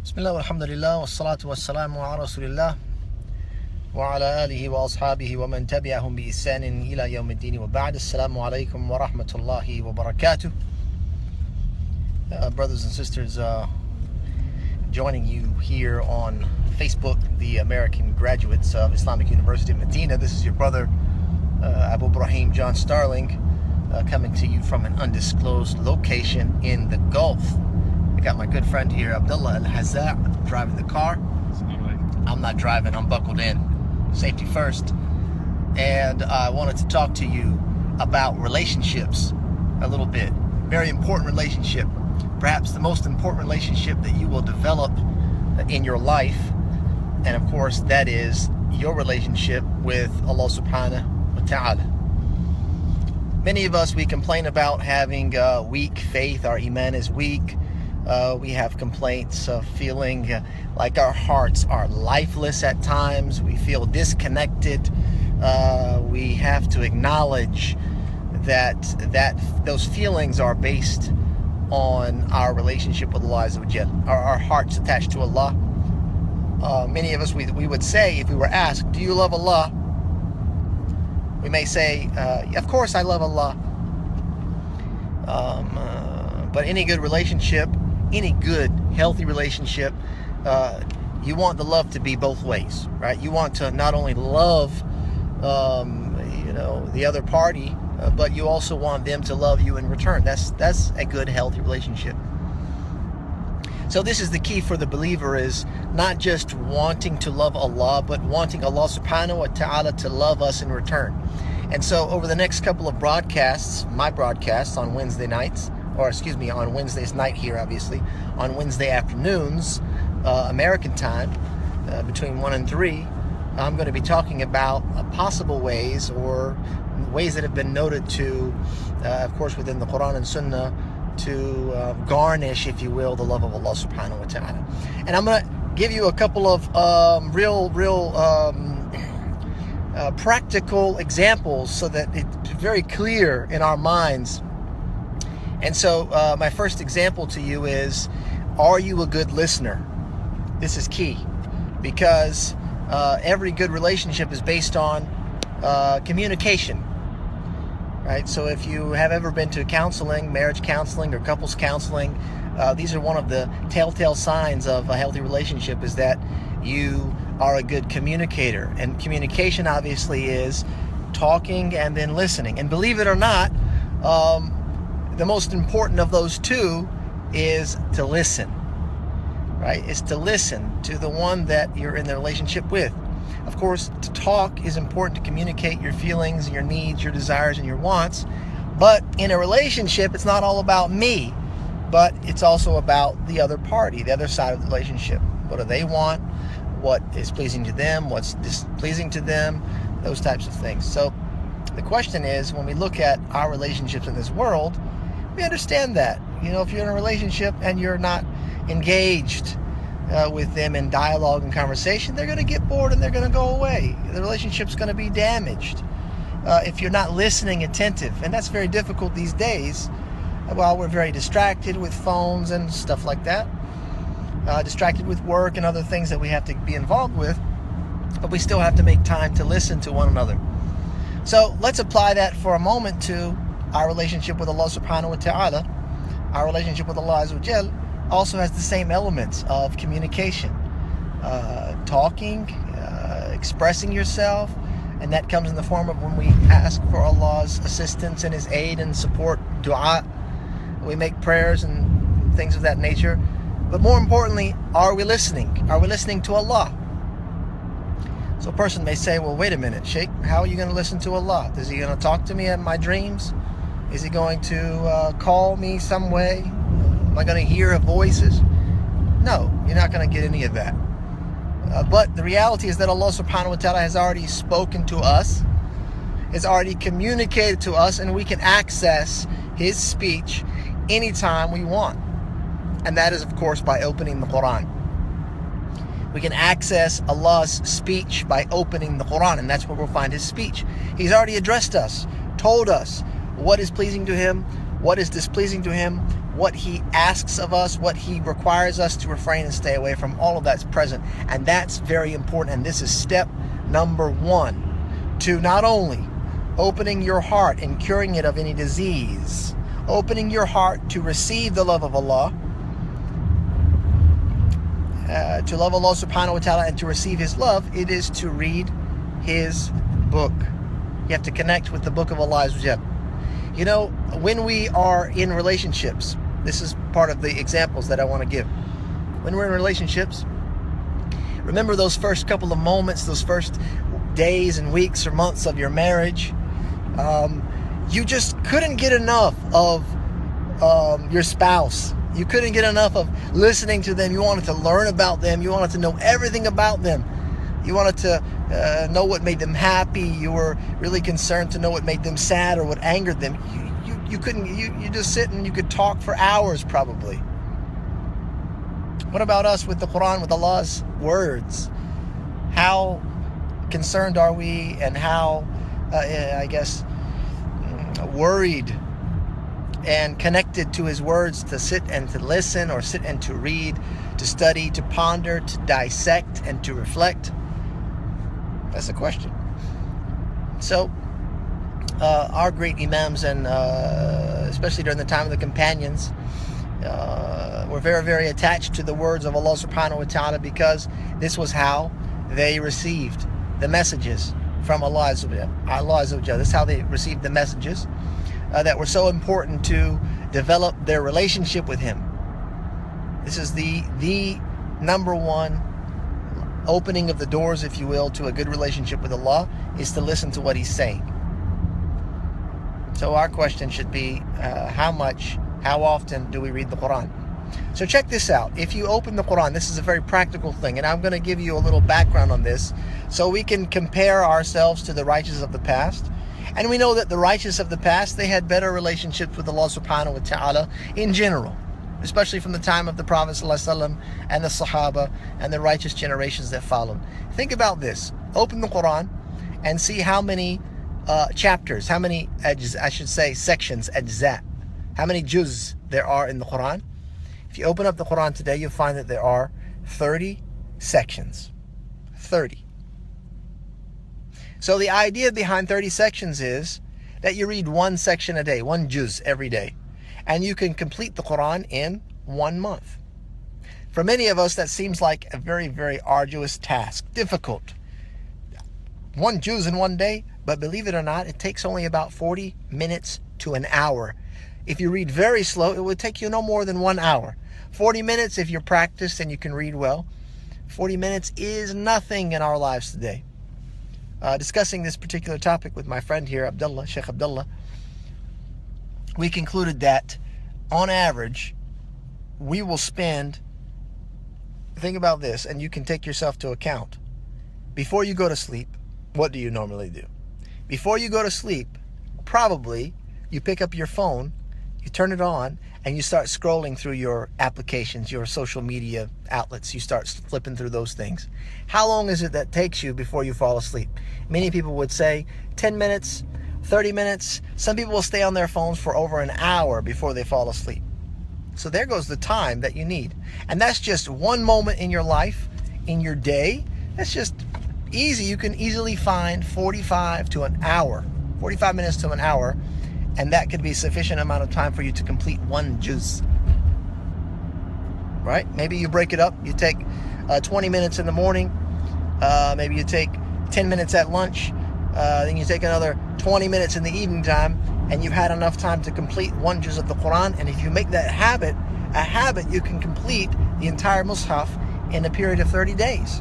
Bismillah walhamdulillah wassalatu wassalamu ala rasulillah wa ala alihi wa ashabihi wa man tabi'ahum bi ihsanin ila yawmiddin wa ba'd. Assalamu alaikum wa rahmatullahi wa barakatuh. Brothers and sisters, joining you here on Facebook, the American graduates of Islamic University of Medina. This is your brother Ibrahim John Starling, coming to you from an undisclosed location in the Gulf. I got my good friend here, Abdullah Al-Hazza, driving the car. I'm not driving, I'm buckled in. Safety first. And I wanted to talk to you about relationships a little bit. Very important relationship. Perhaps the most important relationship that you will develop in your life. And of course, that is your relationship with Allah subhanahu wa ta'ala. Many of us, we complain about having weak faith. Our iman is weak. We have complaints of feeling like our hearts are lifeless at times. We feel disconnected. We have to acknowledge that those feelings are based on our relationship with Allah Azza wa Jal, our hearts attached to Allah. Many of us, we would say, if we were asked, do you love Allah? We may say, of course I love Allah. But any good relationship, any good, healthy relationship, you want the love to be both ways, right? You want to not only love, the other party, but you also want them to love you in return. That's a good, healthy relationship. So this is the key for the believer, is not just wanting to love Allah, but wanting Allah subhanahu wa ta'ala to love us in return. And so over the next couple of broadcasts, my broadcasts on Wednesday nights, on Wednesday's night here, obviously, on Wednesday afternoons, American time, between 1 and 3, I'm going to be talking about possible ways, or ways that have been noted to, of course, within the Quran and Sunnah, to garnish, if you will, the love of Allah subhanahu wa ta'ala. And I'm going to give you a couple of real practical examples so that it's very clear in our minds. And so my first example to you is, are you a good listener? This is key, because every good relationship is based on communication, right? So if you have ever been to counseling, marriage counseling or couples counseling, these are one of the telltale signs of a healthy relationship, is that you are a good communicator. And communication obviously is talking and then listening. And believe it or not, the most important of those two is to listen, right? It's to listen to the one that you're in the relationship with. Of course, to talk is important, to communicate your feelings, your needs, your desires, and your wants. But in a relationship, it's not all about me, but it's also about the other party, the other side of the relationship. What do they want? What is pleasing to them? What's displeasing to them? Those types of things. So the question is, when we look at our relationships in this world, we understand that, if you're in a relationship and you're not engaged with them in dialogue and conversation, they're going to get bored and they're going to go away. The relationship's going to be damaged if you're not listening attentive. And that's very difficult these days, while we're very distracted with phones and stuff like that, distracted with work and other things that we have to be involved with, but we still have to make time to listen to one another. So let's apply that for a moment to our relationship with Allah subhanahu wa ta'ala. Our relationship with Allah Azza wa Jal also has the same elements of communication, talking, expressing yourself, and that comes in the form of when we ask for Allah's assistance and His aid and support, dua. We make prayers and things of that nature. But more importantly, are we listening? Are we listening to Allah? So a person may say, well, wait a minute, Shaykh, how are you going to listen to Allah? Is He going to talk to me in my dreams? Is He going to call me some way? Am I going to hear voices? No, you're not going to get any of that. But the reality is that Allah subhanahu wa ta'ala has already spoken to us, has already communicated to us, and we can access His speech anytime we want. And that is, of course, by opening the Quran. We can access Allah's speech by opening the Quran, and that's where we'll find His speech. He's already addressed us, told us what is pleasing to Him, what is displeasing to Him, what He asks of us, what He requires us to refrain and stay away from. All of that's present, and that's very important. And this is step number 1 to not only opening your heart and curing it of any disease, opening your heart to receive the love of Allah, to love Allah subhanahu wa ta'ala and to receive His love. It is to read His book. You have to connect with the book of Allah. You know, when we are in relationships, this is part of the examples that I want to give. When we're in relationships, remember those first couple of moments, those first days and weeks or months of your marriage. You just couldn't get enough of your spouse. You couldn't get enough of listening to them. You wanted to learn about them. You wanted to know everything about them. You wanted to know what made them happy. You were really concerned to know what made them sad or what angered them. You couldn't. You just sit and you could talk for hours probably. What about us with the Quran, with Allah's words? How concerned are we, and how worried and connected to His words to sit and to listen, or sit and to read, to study, to ponder, to dissect, and to reflect? That's the question. So, our great Imams, and especially during the time of the companions, were very, very attached to the words of Allah subhanahu wa ta'ala, because this was how they received the messages from Allah Azza wa Jalla. This is how they received the messages that were so important to develop their relationship with Him. This is the number 1 opening of the doors, if you will, to a good relationship with Allah, is to listen to what He's saying. So our question should be, how often do we read the Quran? So check this out. If you open the Quran, this is a very practical thing, and I'm going to give you a little background on this so we can compare ourselves to the righteous of the past. And we know that the righteous of the past, they had better relationships with Allah subhanahu wa ta'ala in general, especially from the time of the Prophet ﷺ and the Sahaba and the righteous generations that followed. Think about this. Open the Quran and see how many chapters, how many, sections, ajza, how many juz there are in the Quran. If you open up the Quran today, you'll find that there are 30 sections. 30. So the idea behind 30 sections is that you read one section a day, one juz every day, and you can complete the Quran in 1 month. For many of us, that seems like a very, very arduous task, difficult. One juz in 1 day, but believe it or not, it takes only about 40 minutes to an hour. If you read very slow, it would take you no more than 1 hour. 40 minutes if you're practiced and you can read well. 40 minutes is nothing in our lives today. Discussing this particular topic with my friend here, Abdullah, Shaykh Abdullah, we concluded that on average, we will spend, think about this, and you can take yourself to account. Before you go to sleep, what do you normally do? Before you go to sleep, probably you pick up your phone, you turn it on, and you start scrolling through your applications, your social media outlets. You start flipping through those things. How long is it that takes you before you fall asleep? Many people would say 10 minutes, 30 minutes. Some people will stay on their phones for over an hour before they fall asleep. So there goes the time that you need. And that's just one moment in your life, in your day. That's just easy. You can easily find 45 minutes to an hour, and that could be a sufficient amount of time for you to complete one juz. Right? Maybe you break it up. You take 20 minutes in the morning. Maybe you take 10 minutes at lunch. Then you take another 20 minutes in the evening time, and you've had enough time to complete one juz of the Quran. And if you make that a habit, you can complete the entire Mus'haf in a period of 30 days.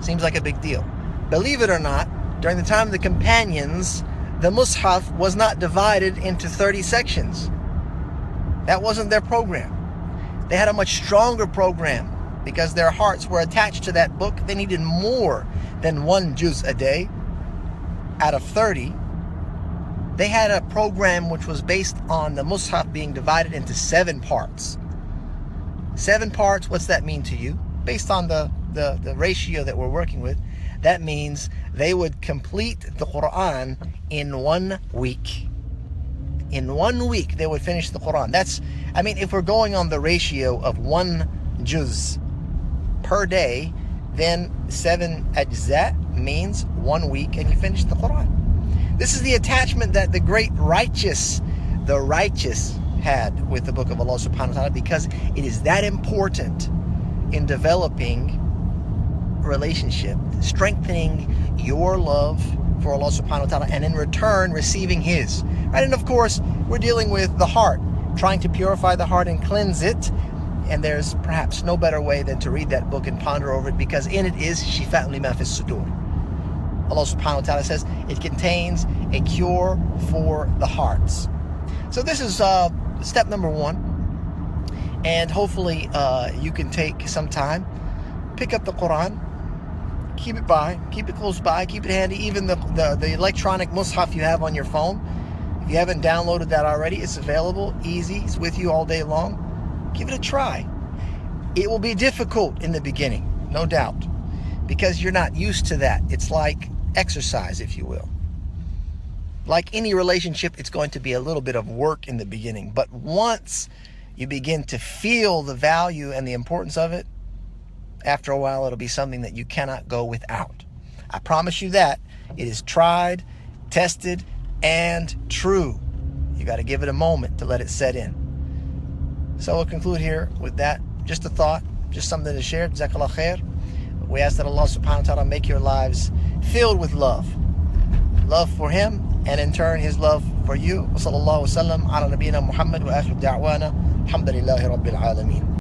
Seems like a big deal. Believe it or not, during the time of the companions, the Mus'haf was not divided into 30 sections. That wasn't their program. They had a much stronger program because their hearts were attached to that book. They needed more than one juz a day out of 30. They had a program which was based on the Mus'haf being divided into 7 parts. 7 parts, what's that mean to you? Based on the ratio that we're working with, that means they would complete the Quran in 1 week. In 1 week, they would finish the Quran. That's, I mean, if we're going on the ratio of 1 juz per day, then 7 ajza means 1 week and you finish the Quran. This is the attachment that the righteous had with the book of Allah subhanahu wa ta'ala, because it is that important in developing relationship, strengthening your love for Allah subhanahu wa ta'ala, and in return receiving His. Right? And of course, we're dealing with the heart, trying to purify the heart and cleanse it. And there's perhaps no better way than to read that book and ponder over it, because in it is shifa'un lima fis sudur. Allah subhanahu wa ta'ala says it contains a cure for the hearts. So this is step number 1. And hopefully you can take some time, pick up the Quran, keep it close by, keep it handy. Even the electronic mushaf you have on your phone, if you haven't downloaded that already, it's available, easy, it's with you all day long. Give it a try. It will be difficult in the beginning, no doubt, because you're not used to that. It's like exercise, if you will. Like any relationship, it's going to be a little bit of work in the beginning. But once you begin to feel the value and the importance of it, after a while, it'll be something that you cannot go without. I promise you that. It is tried, tested, and true. You got to give it a moment to let it set in. So we'll conclude here with that. Just a thought, just something to share. Jazakallah khair. We ask that Allah subhanahu wa ta'ala make your lives filled with love. Love for Him, and in turn His love for you. Wa sallallahu wa sallam ala nabiyyina Muhammad wa akhir da'wana. Alhamdulillahi rabbil alameen.